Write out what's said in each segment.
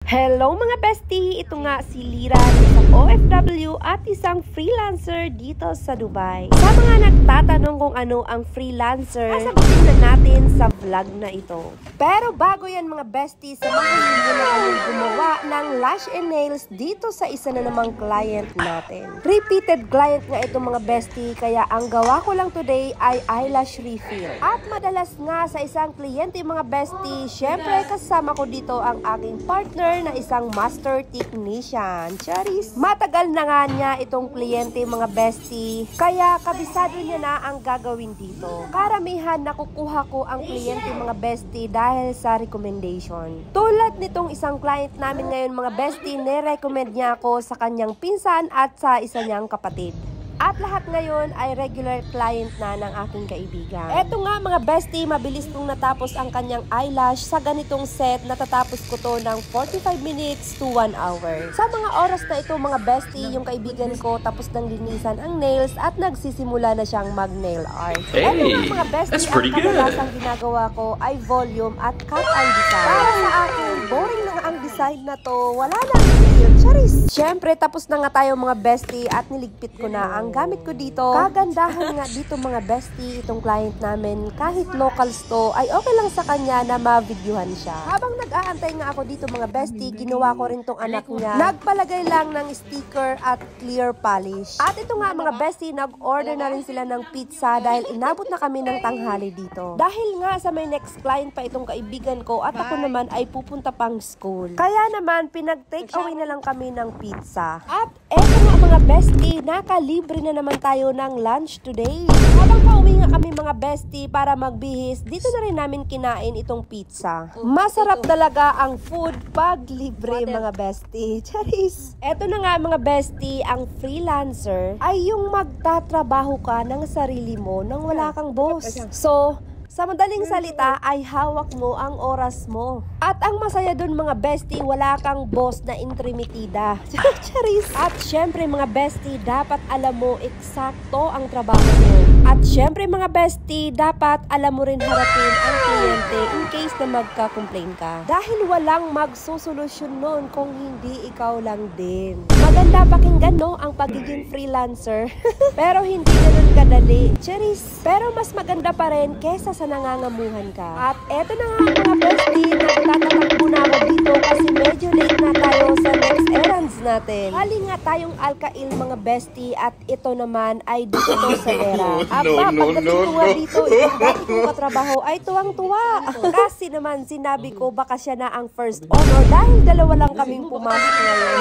Hello mga bestie! Ito nga si Lira, isang OFW at isang freelancer dito sa Dubai. Sa mga nagtatanong kung ano ang freelancer, sasagutin na natin sa vlog na ito. Pero bago yan mga bestie, samahan niyo na kami gumawa ng lash and nails dito sa isa na namang client natin. Repeated client nga ito mga bestie, kaya ang gawa ko lang today ay eyelash refill. At madalas nga sa isang kliyente mga bestie, syempre kasama ko dito ang aking partner na isang master technician. Charis! Matagal na nga niya itong kliyente mga bestie, kaya kabisado niya na ang gagawin dito. Karamihan nakukuha ko ang kliyente mga bestie dahil sa recommendation. Tulad nitong isang client namin ngayon mga bestie, nirecommend niya ako sa kanyang pinsan at sa isa niyang kapatid. At lahat ngayon ay regular client na ng aking kaibigan. Eto nga mga bestie, mabilis kong natapos ang kanyang eyelash. Sa ganitong set, natatapos ko to ng 45 minutes to 1 hour. Sa mga oras na ito mga bestie, yung kaibigan ko tapos nang linisan ang nails at nagsisimula na siyang mag-nail art. Hey, eto nga mga bestie, ang kadalasang ginagawa ko ay volume at cut ang design. Para sa akin, boring na ang design na to. Wala nang feel. Charis! Siyempre, tapos na nga tayo mga bestie at niligpit ko na ang gamit ko dito. Kagandahan nga dito mga bestie, itong client namin, kahit locals to, ay okay lang sa kanya na ma-videohan siya. Habang nag-aantay nga ako dito mga bestie, ginawa ko rin tong anak niya. Nagpalagay lang ng sticker at clear polish. At ito nga mga bestie, nag-order na rin sila ng pizza dahil inabot na kami ng tanghali dito. Dahil nga sa may next client pa itong kaibigan ko at ako naman ay pupunta pang school. Kaya naman, pinag-take away na lang kami ng pizza. At eto nga mga bestie, nakalibre na naman tayo ng lunch today. Habang pauwi nga kami mga bestie para magbihis, dito na rin namin kinain itong pizza. Masarap talaga ang food pag libre mga bestie. Charis! Eto na nga mga bestie, ang freelancer ay yung magtatrabaho ka ng sarili mo nang wala kang boss. So, sa madaling salita ay hawak mo ang oras mo. At ang masaya dun mga bestie, wala kang boss na intrimitida. Charis! At syempre mga bestie, dapat alam mo eksakto ang trabaho mo. At syempre mga bestie, dapat alam mo rin harapin ang kliyente in case na magka-complain ka. Dahil walang magsusolusyon nun kung hindi ikaw lang din. Maganda pakinggan no ang pagiging freelancer. Pero hindi ganun kadali. Charis! Pero mas maganda pa rin kesa sa nangangamuhan ka. At eto na nga mga bestie, nagtatatakbo na ako dito kasi medyo late na tayo sa next errands natin. Hali nga tayong Alcail mga bestie at ito naman ay dito sa Vera. Pagdating ko nga dito, itong dati kong katrabaho ay tuwang-tuwa. Kasi naman sinabi ko baka siya na ang first honor dahil dalawa lang kaming pumasok ngayon.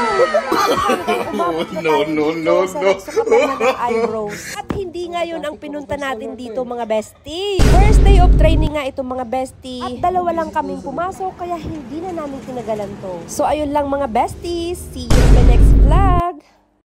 Hanggang umabot na tayo sa nagsukatan na ng eyebrows. At hindi ngayon ang pinunta natin dito mga bestie. First day of training nga itong mga bestie. At dalawa lang kaming pumasok kaya hindi na namin tinagalan to. So ayun lang mga besties. See you in the next vlog.